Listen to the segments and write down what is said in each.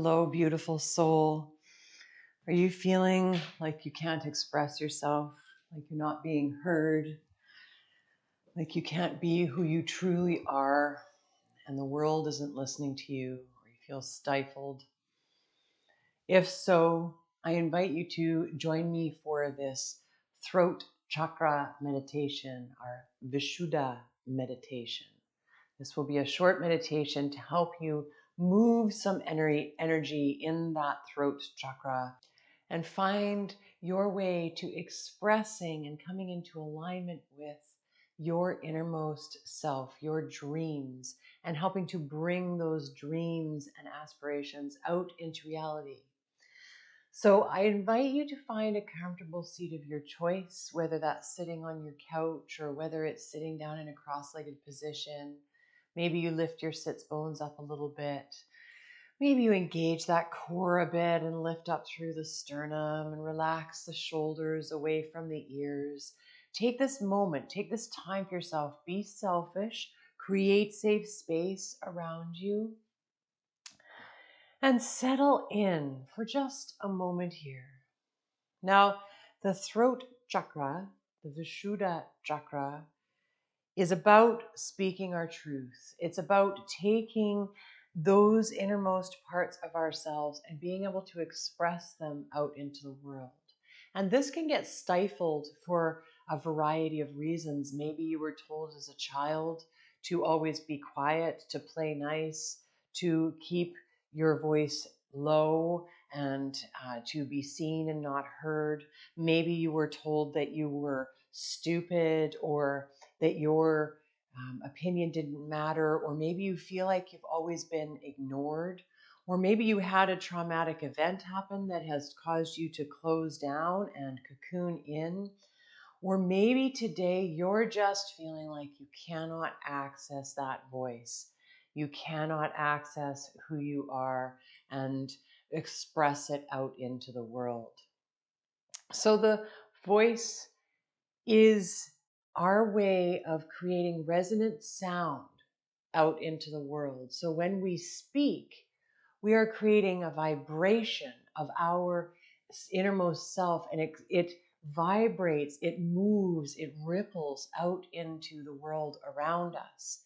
Hello, beautiful soul. Are you feeling like you can't express yourself, like you're not being heard, like you can't be who you truly are, and the world isn't listening to you, or you feel stifled? If so, I invite you to join me for this throat chakra meditation, our Vishuddha meditation. This will be a short meditation to help you move some energy in that throat chakra and find your way to expressing and coming into alignment with your innermost self, your dreams, and helping to bring those dreams and aspirations out into reality. So I invite you to find a comfortable seat of your choice, whether that's sitting on your couch or whether it's sitting down in a cross-legged position. Maybe you lift your sits bones up a little bit. Maybe you engage that core a bit and lift up through the sternum and relax the shoulders away from the ears. Take this moment, take this time for yourself. Be selfish, create safe space around you, and settle in for just a moment here. Now, the throat chakra, the Vishuddha chakra, is about speaking our truth. It's about taking those innermost parts of ourselves and being able to express them out into the world. And this can get stifled for a variety of reasons. Maybe you were told as a child to always be quiet, to play nice, to keep your voice low, and to be seen and not heard. Maybe you were told that you were stupid, or that your opinion didn't matter, or maybe you feel like you've always been ignored, or maybe you had a traumatic event happen that has caused you to close down and cocoon in, or maybe today you're just feeling like you cannot access that voice. You cannot access who you are and express it out into the world. So the voice is our way of creating resonant sound out into the world. So when we speak, we are creating a vibration of our innermost self, and it vibrates, it moves, it ripples out into the world around us.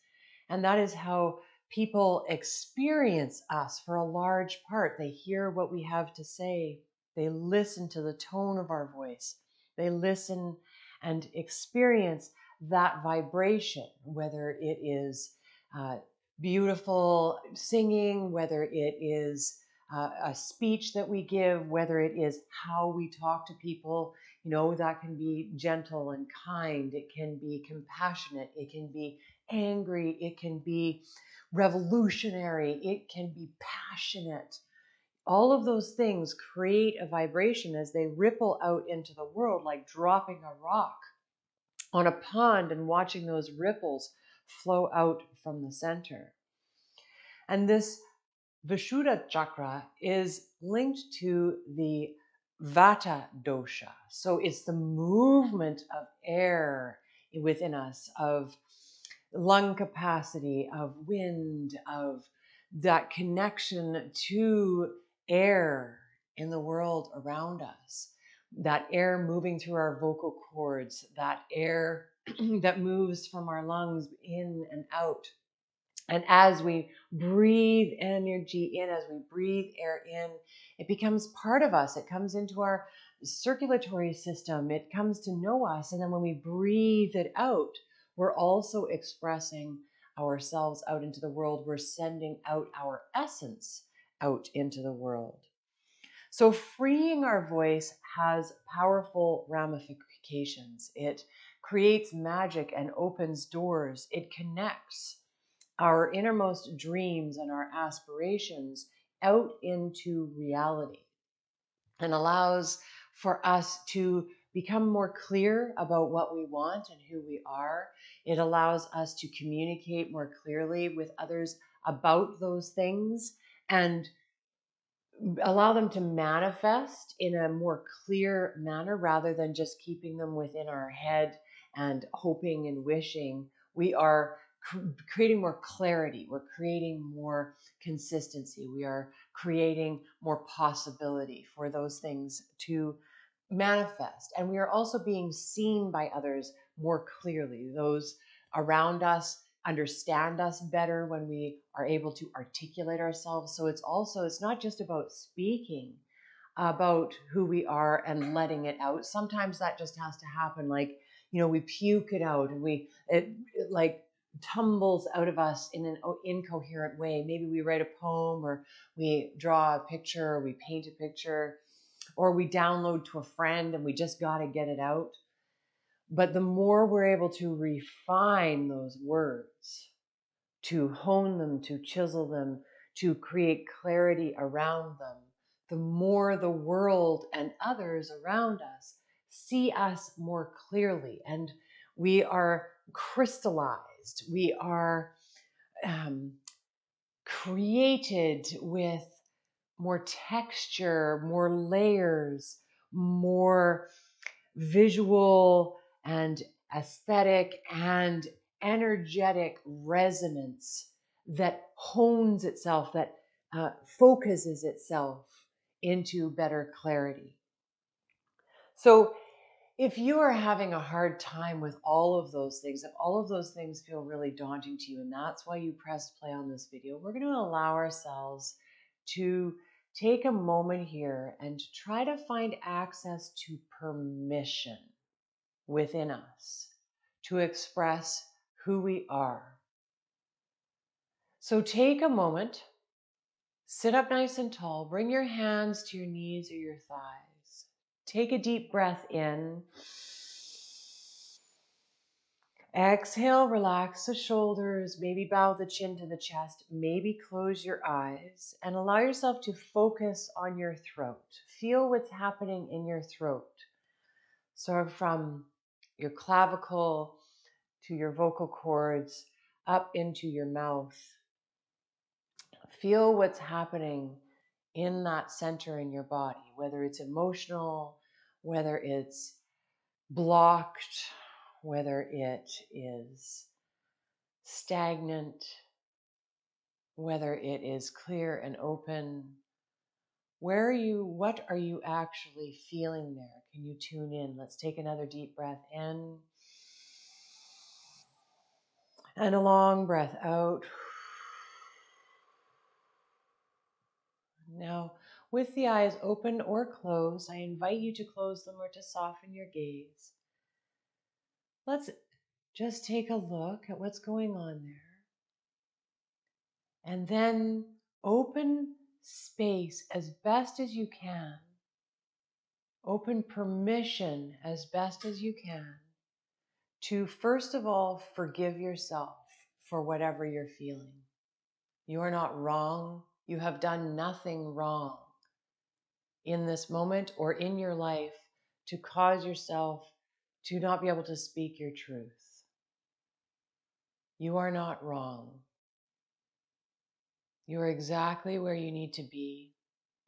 And that is how people experience us for a large part. They hear what we have to say, they listen to the tone of our voice, they listen and experience that vibration, whether it is beautiful singing, whether it is a speech that we give, whether it is how we talk to people. You know, that can be gentle and kind, it can be compassionate, it can be angry, it can be revolutionary, it can be passionate. All of those things create a vibration as they ripple out into the world, like dropping a rock on a pond and watching those ripples flow out from the center. And this Vishuddha chakra is linked to the Vata dosha. So it's the movement of air within us, of lung capacity, of wind, of that connection to air in the world around us. That air moving through our vocal cords, that air that moves from our lungs in and out. And as we breathe energy in, as we breathe air in, it becomes part of us. It comes into our circulatory system. It comes to know us. And then when we breathe it out, we're also expressing ourselves out into the world. We're sending out our essence out into the world. So freeing our voice has powerful ramifications. It creates magic and opens doors. It connects our innermost dreams and our aspirations out into reality, and allows for us to become more clear about what we want and who we are. It allows us to communicate more clearly with others about those things and allow them to manifest in a more clear manner rather than just keeping them within our head and hoping and wishing. We are creating more clarity. We're creating more consistency. We are creating more possibility for those things to manifest. And we are also being seen by others more clearly. Those around us understand us better when we are able to articulate ourselves. So it's not just about speaking about who we are and letting it out. Sometimes that just has to happen. Like, we puke it out and it like tumbles out of us in an incoherent way. Maybe we write a poem, or we draw a picture, or we paint a picture, or we download to a friend and we just got to get it out. But the more we're able to refine those words, to hone them, to chisel them, to create clarity around them, the more the world and others around us see us more clearly. And we are crystallized. We are created with more texture, more layers, more visual and aesthetic and energetic resonance that hones itself, that focuses itself into better clarity. So if you are having a hard time with all of those things, if all of those things feel really daunting to you, and that's why you pressed play on this video, we're going to allow ourselves to take a moment here and try to find access to permission within us to express who we are. So take a moment, sit up nice and tall, bring your hands to your knees or your thighs. Take a deep breath in. Exhale, relax the shoulders, maybe bow the chin to the chest, maybe close your eyes and allow yourself to focus on your throat. Feel what's happening in your throat. So from your clavicle to your vocal cords, up into your mouth. Feel what's happening in that center in your body, whether it's emotional, whether it's blocked, whether it is stagnant, whether it is clear and open. What are you actually feeling there? Can you tune in? Let's take another deep breath in. And a long breath out. Now, with the eyes open or closed, I invite you to close them or to soften your gaze. Let's just take a look at what's going on there. And then open space as best as you can. Open permission as best as you can to, first of all, forgive yourself for whatever you're feeling. You are not wrong. You have done nothing wrong in this moment or in your life to cause yourself to not be able to speak your truth. You are not wrong. You are exactly where you need to be.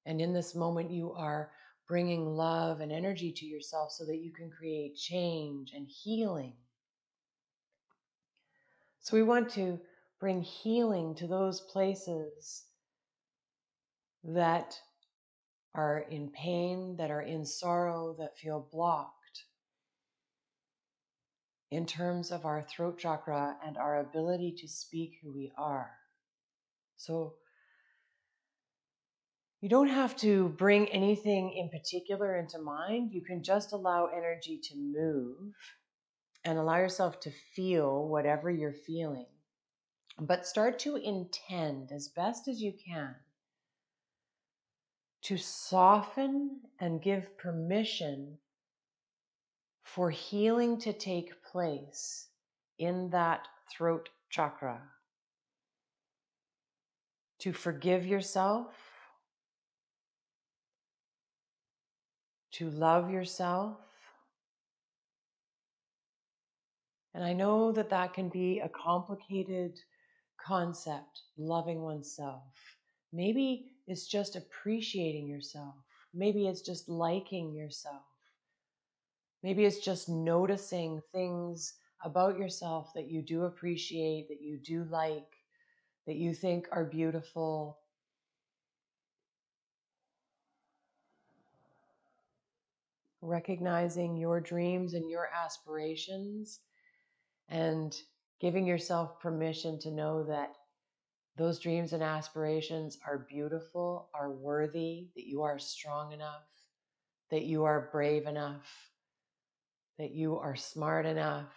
And in this moment, you are bringing love and energy to yourself so that you can create change and healing. So we want to bring healing to those places that are in pain, that are in sorrow, that feel blocked in terms of our throat chakra and our ability to speak who we are. So you don't have to bring anything in particular into mind. You can just allow energy to move and allow yourself to feel whatever you're feeling. But start to intend as best as you can to soften and give permission for healing to take place in that throat chakra. To forgive yourself, to love yourself. And I know that that can be a complicated concept, loving oneself. Maybe it's just appreciating yourself. Maybe it's just liking yourself. Maybe it's just noticing things about yourself that you do appreciate, that you do like, that you think are beautiful. Recognizing your dreams and your aspirations and giving yourself permission to know that those dreams and aspirations are beautiful, are worthy, that you are strong enough, that you are brave enough, that you are smart enough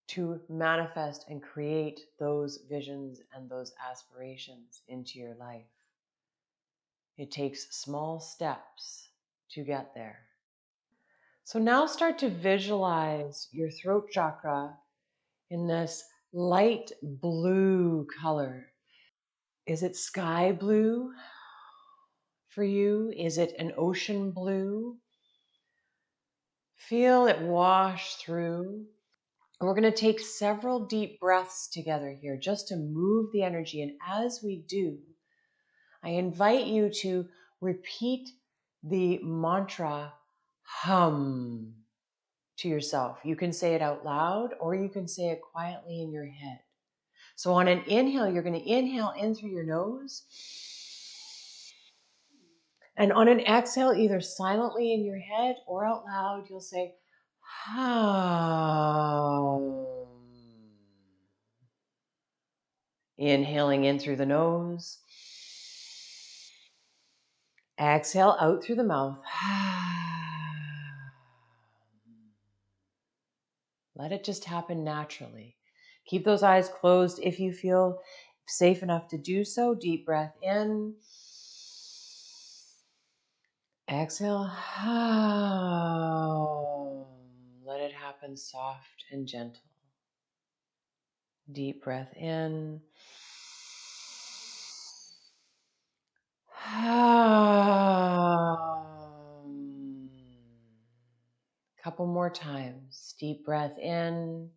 to manifest and create those visions and those aspirations into your life. It takes small steps to get there. So now start to visualize your throat chakra in this light blue color. Is it sky blue for you? Is it an ocean blue? Feel it wash through. And we're going to take several deep breaths together here just to move the energy. And as we do, I invite you to repeat the mantra hum to yourself. You can say it out loud or you can say it quietly in your head. So on an inhale, you're going to inhale in through your nose. And on an exhale, either silently in your head or out loud, you'll say hum. Inhaling in through the nose. Exhale out through the mouth. Let it just happen naturally. Keep those eyes closed if you feel safe enough to do so. Deep breath in. Exhale. Let it happen soft and gentle. Deep breath in. Couple more times. Deep breath in.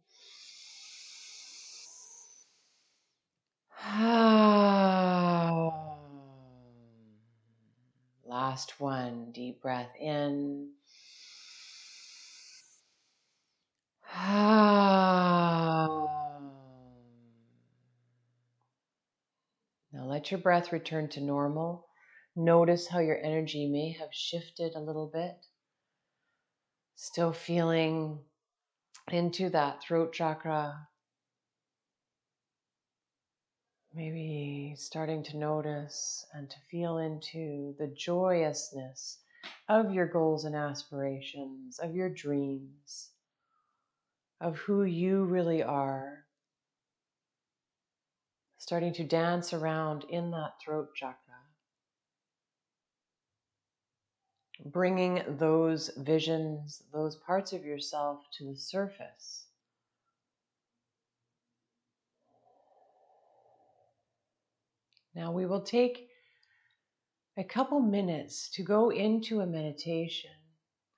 Last one. Deep breath in. Now let your breath return to normal. Notice how your energy may have shifted a little bit. Still feeling into that throat chakra. Maybe starting to notice and to feel into the joyousness of your goals and aspirations, of your dreams, of who you really are. Starting to dance around in that throat chakra. Bringing those visions, those parts of yourself to the surface. Now we will take a couple minutes to go into a meditation.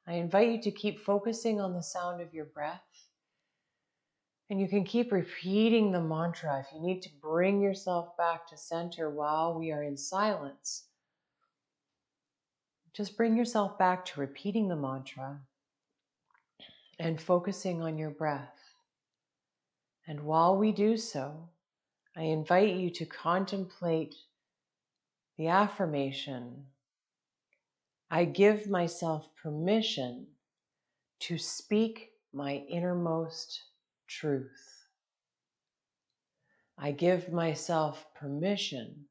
I invite you to keep focusing on the sound of your breath. And you can keep repeating the mantra if you need to bring yourself back to center while we are in silence. Just bring yourself back to repeating the mantra and focusing on your breath. And while we do so, I invite you to contemplate the affirmation, I give myself permission to speak my innermost truth. I give myself permission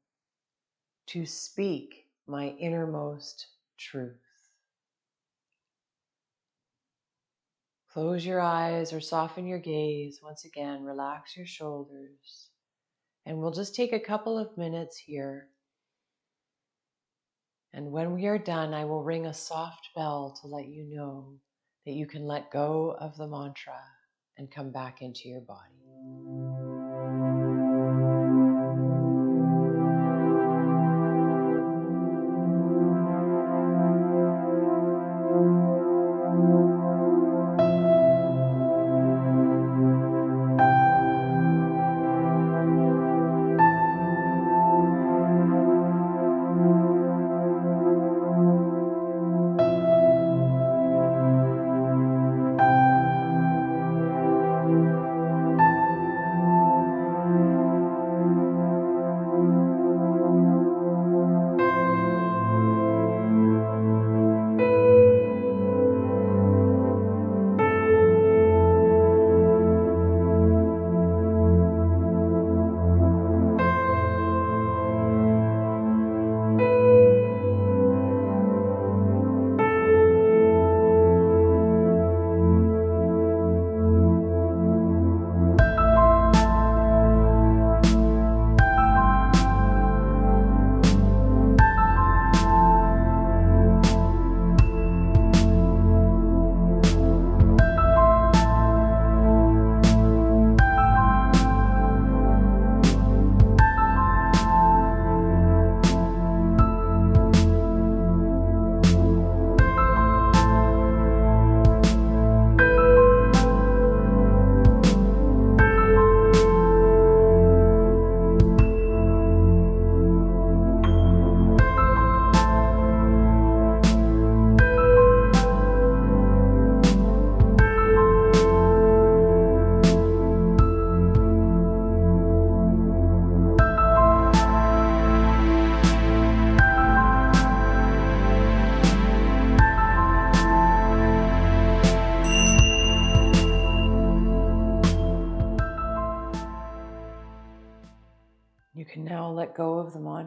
to speak my innermost truth. Close your eyes or soften your gaze. Once again, relax your shoulders. And we'll just take a couple of minutes here. And when we are done, I will ring a soft bell to let you know that you can let go of the mantra and come back into your body.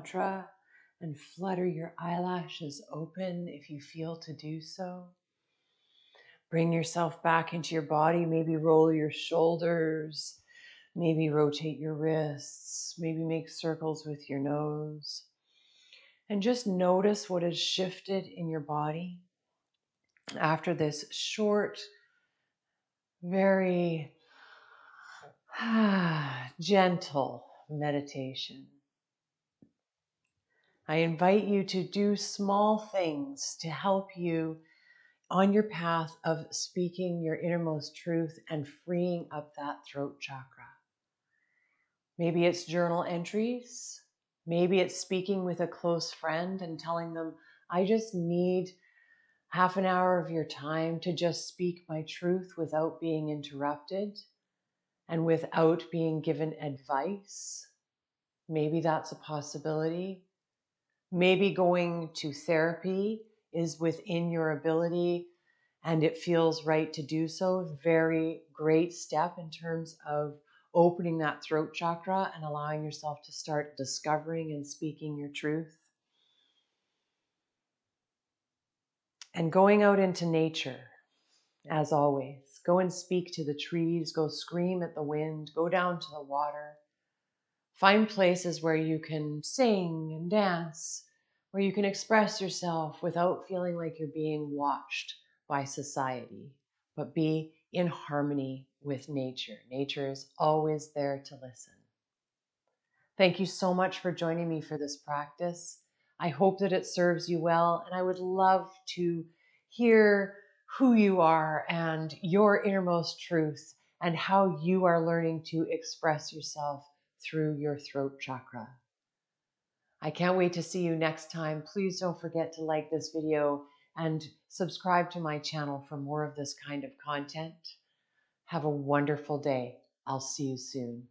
mantra and flutter your eyelashes open if you feel to do so. Bring yourself back into your body. Maybe roll your shoulders. Maybe rotate your wrists. Maybe make circles with your nose. And just notice what has shifted in your body after this short, very gentle meditation. I invite you to do small things to help you on your path of speaking your innermost truth and freeing up that throat chakra. Maybe it's journal entries. Maybe it's speaking with a close friend and telling them, I just need half an hour of your time to just speak my truth without being interrupted and without being given advice. Maybe that's a possibility. Maybe going to therapy is within your ability and it feels right to do so. Very great step in terms of opening that throat chakra and allowing yourself to start discovering and speaking your truth. And going out into nature, as always. Go and speak to the trees, go scream at the wind, go down to the water. Find places where you can sing and dance, where you can express yourself without feeling like you're being watched by society, but be in harmony with nature. Nature is always there to listen. Thank you so much for joining me for this practice. I hope that it serves you well, and I would love to hear who you are and your innermost truth and how you are learning to express yourself through your throat chakra. I can't wait to see you next time. Please don't forget to like this video and subscribe to my channel for more of this kind of content. Have a wonderful day. I'll see you soon.